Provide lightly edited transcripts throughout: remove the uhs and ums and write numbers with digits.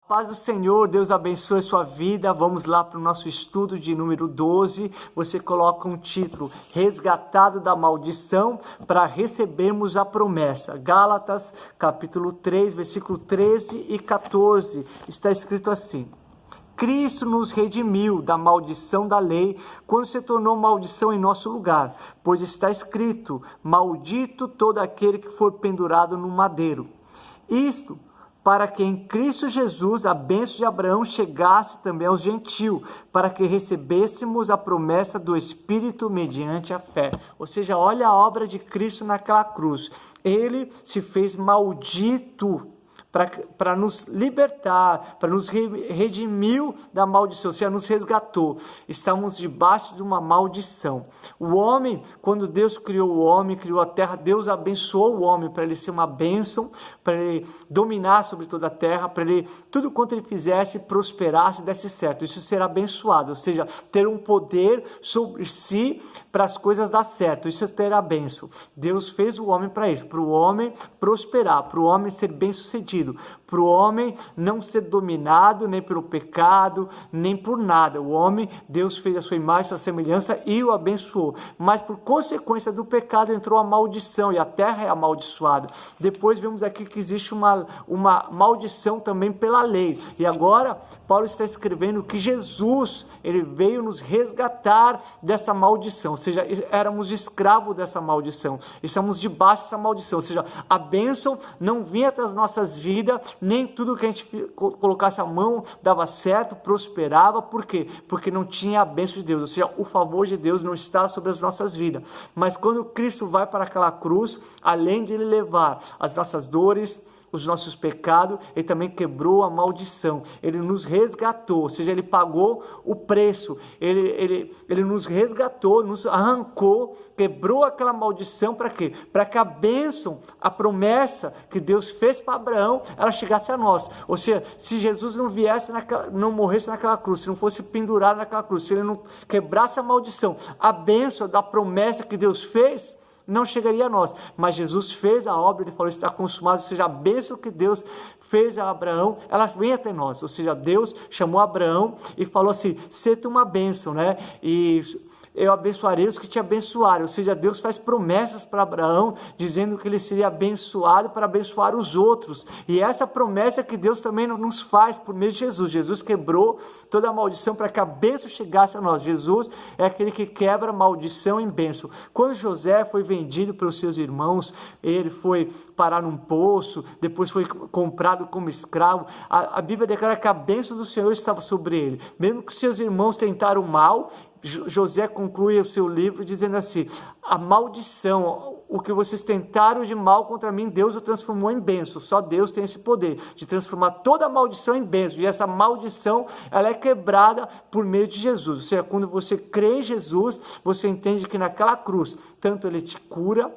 Paz do Senhor, Deus abençoe a sua vida. Vamos lá para o nosso estudo de número 12. Você coloca um título, Resgatado da Maldição, para recebermos a promessa. Gálatas, capítulo 3, versículo 13 e 14. Está escrito assim: Cristo nos redimiu da maldição da lei, quando se tornou maldição em nosso lugar, pois está escrito: maldito todo aquele que for pendurado no madeiro. Isto para que em Cristo Jesus a bênção de Abraão chegasse também aos gentios, para que recebêssemos a promessa do Espírito mediante a fé. Ou seja, olha a obra de Cristo naquela cruz. Ele se fez maldito para nos libertar, para nos redimiu da maldição, ou seja, nos resgatou. Estamos debaixo de uma maldição. O homem, quando Deus criou o homem, criou a terra, Deus abençoou o homem para ele ser uma bênção, para ele dominar sobre toda a terra, para ele, tudo quanto ele fizesse, prosperasse, desse certo. Isso será abençoado, ou seja, ter um poder sobre si para as coisas dar certo. Isso terá bênção. Deus fez o homem para isso, para o homem prosperar, para o homem ser bem-sucedido, para o homem não ser dominado nem pelo pecado, nem por nada. O homem, Deus fez a sua imagem, a sua semelhança e o abençoou. Mas por consequência do pecado entrou a maldição e a terra é amaldiçoada. Depois vemos aqui que existe uma maldição também pela lei. E agora Paulo está escrevendo que Jesus, ele veio nos resgatar dessa maldição. Ou seja, éramos escravos dessa maldição. Estamos debaixo dessa maldição. Ou seja, a bênção não vinha para as nossas vidas, nem tudo que a gente colocasse a mão dava certo, prosperava. Por quê? Porque não tinha a bênção de Deus. Ou seja, o favor de Deus não está sobre as nossas vidas. Mas quando Cristo vai para aquela cruz, além de ele levar as nossas dores, os nossos pecados, ele também quebrou a maldição, ele nos resgatou, ou seja, ele pagou o preço, ele nos resgatou, nos arrancou, quebrou aquela maldição. Para quê? Para que a bênção, a promessa que Deus fez para Abraão, ela chegasse a nós. Ou seja, se Jesus não viesse, não morresse naquela cruz, se não fosse pendurado naquela cruz, se ele não quebrasse a maldição, a bênção da promessa que Deus fez não chegaria a nós, mas Jesus fez a obra, ele falou, está consumado. Ou seja, a bênção que Deus fez a Abraão, ela vem até nós. Ou seja, Deus chamou Abraão e falou assim, ser uma bênção, né? E eu abençoarei os que te abençoarem. Ou seja, Deus faz promessas para Abraão, dizendo que ele seria abençoado para abençoar os outros. E essa promessa que Deus também nos faz por meio de Jesus. Jesus quebrou toda a maldição para que a bênção chegasse a nós. Jesus é aquele que quebra a maldição em bênção. Quando José foi vendido pelos seus irmãos, ele foi parar num poço, depois foi comprado como escravo. A Bíblia declara que a bênção do Senhor estava sobre ele. Mesmo que seus irmãos tentaram mal, José conclui o seu livro dizendo assim, a maldição, o que vocês tentaram de mal contra mim, Deus o transformou em bênção. Só Deus tem esse poder de transformar toda a maldição em bênção. E essa maldição, ela é quebrada por meio de Jesus. Ou seja, quando você crê em Jesus, você entende que naquela cruz, tanto ele te cura,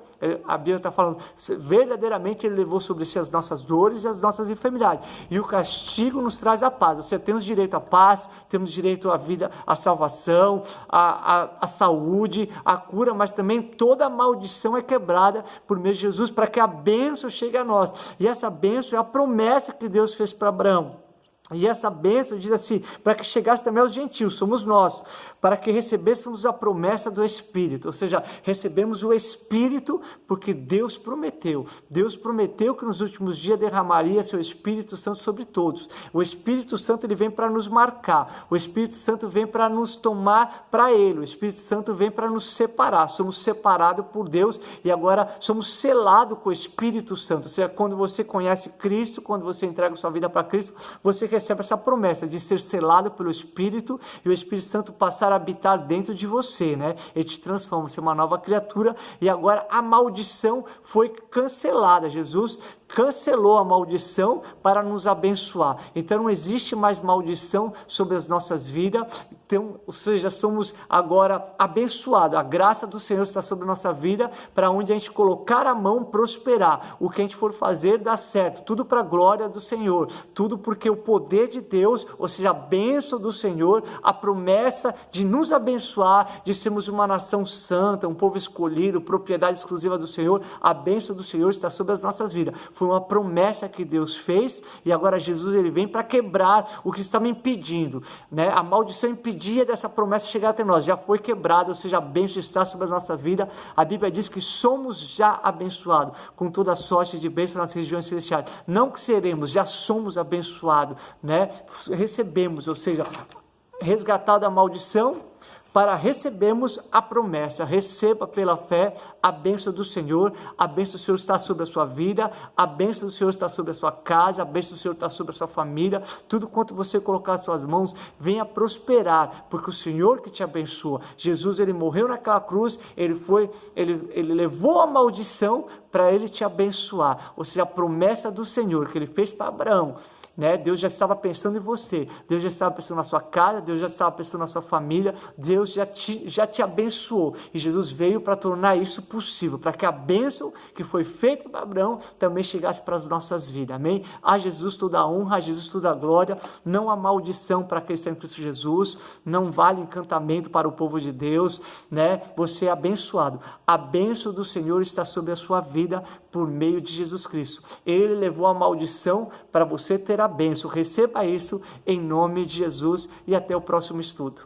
a Bíblia está falando, verdadeiramente ele levou sobre si as nossas dores e as nossas enfermidades. E o castigo nos traz a paz. Ou seja, temos direito à paz, temos direito à vida, à salvação, à saúde, à cura, mas também toda a maldição é quebrada por meio de Jesus, para que a bênção chegue a nós. E essa bênção é a promessa que Deus fez para Abraão. E essa bênção diz assim, para que chegasse também aos gentios, somos nós, para que recebêssemos a promessa do Espírito. Ou seja, recebemos o Espírito porque Deus prometeu. Deus prometeu que nos últimos dias derramaria seu Espírito Santo sobre todos. O Espírito Santo, ele vem para nos marcar. O Espírito Santo vem para nos tomar para ele. O Espírito Santo vem para nos separar. Somos separados por Deus e agora somos selados com o Espírito Santo. Ou seja, quando você conhece Cristo, quando você entrega sua vida para Cristo, você recebe essa promessa de ser selado pelo Espírito e o Espírito Santo passar a habitar dentro de você, né? Ele te transforma, você é uma nova criatura e agora a maldição foi cancelada. Jesus cancelou a maldição para nos abençoar. Então não existe mais maldição sobre as nossas vidas. Então, ou seja, somos agora abençoados. A graça do Senhor está sobre a nossa vida, para onde a gente colocar a mão prosperar. O que a gente for fazer dá certo. Tudo para a glória do Senhor. Tudo porque o poder poder de Deus, ou seja, a bênção do Senhor, a promessa de nos abençoar, de sermos uma nação santa, um povo escolhido, propriedade exclusiva do Senhor. A bênção do Senhor está sobre as nossas vidas. Foi uma promessa que Deus fez e agora Jesus ele vem para quebrar o que estava impedindo, né? A maldição impedia dessa promessa chegar até nós, já foi quebrada, ou seja, a bênção está sobre a nossa vida. A Bíblia diz que somos já abençoados com toda sorte de bênção nas regiões celestiais. Não que seremos, já somos abençoados, né? Recebemos, ou seja, resgatado da maldição para recebermos a promessa. Receba pela fé a bênção do Senhor. A bênção do Senhor está sobre a sua vida, a bênção do Senhor está sobre a sua casa, a bênção do Senhor está sobre a sua família. Tudo quanto você colocar as suas mãos venha prosperar, porque o Senhor que te abençoa. Jesus, ele morreu naquela cruz, ele levou a maldição para ele te abençoar. Ou seja, a promessa do Senhor que ele fez para Abraão, né? Deus já estava pensando em você, Deus já estava pensando na sua casa, Deus já estava pensando na sua família, Deus já te abençoou, e Jesus veio para tornar isso possível, para que a bênção que foi feita para Abraão também chegasse para as nossas vidas, amém? A Jesus toda a honra, a Jesus toda a glória. Não há maldição para quem está em Cristo Jesus, não vale encantamento para o povo de Deus, né? Você é abençoado, a bênção do Senhor está sobre a sua vida por meio de Jesus Cristo. Ele levou a maldição para você ter a bênção. Receba isso em nome de Jesus e até o próximo estudo.